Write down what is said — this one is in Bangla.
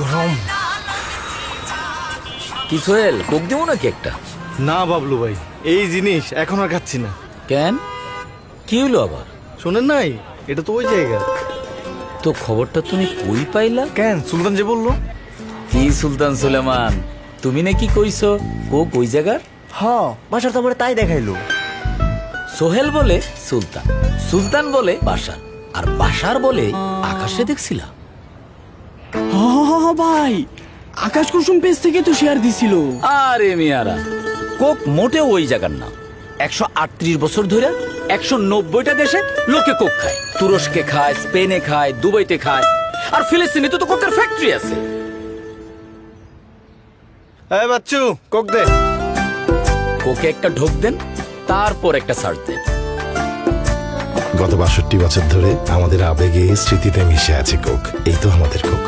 গরম। কি সোহেল, কোক দেবো নাকি একটা? না বাবলু ভাই, এই জিনিস এখন আর খাচ্ছি না। কেন, কি হইলো আবার? শোনেন নাই, এটা তো ওই জায়গা। তো খবরটা তুমি কই পাইলা? কেন, সুলতান যে বললো। কি সুলতান সুলেমান, তুমি নাকি কইছো কোক ওই জায়গার? হ্যাঁ, বাসার তো আমার তাই দেখাইলো। সোহেল বলে সুলতান, সুলতান বলে বাসার, আর বাসার বলে আকাশে দেখছিলা। ভাই, আকাশ কুসুম পেজ থেকে তো শেয়ার দিছিল। আরে মিয়ারা, কোক মোটেও ওই জায়গার না। 138 বছর ধরে 190টা দেশে লোকে কোক খায়। তুরস্কে খায়, স্পেনে খায়, দুবাইতে খায়, আর ফিলিস্তিনে তো কোকের ফ্যাক্টরি আছে। এই বাচ্চু, কোক দে। কোকে একটা ঢোক দেন, তারপর একটা সার্চ দেন। গত 62 বছর ধরে আমাদের আবেগে স্মৃতিতে মিশে আছে কোক। এই তো আমাদের কোক।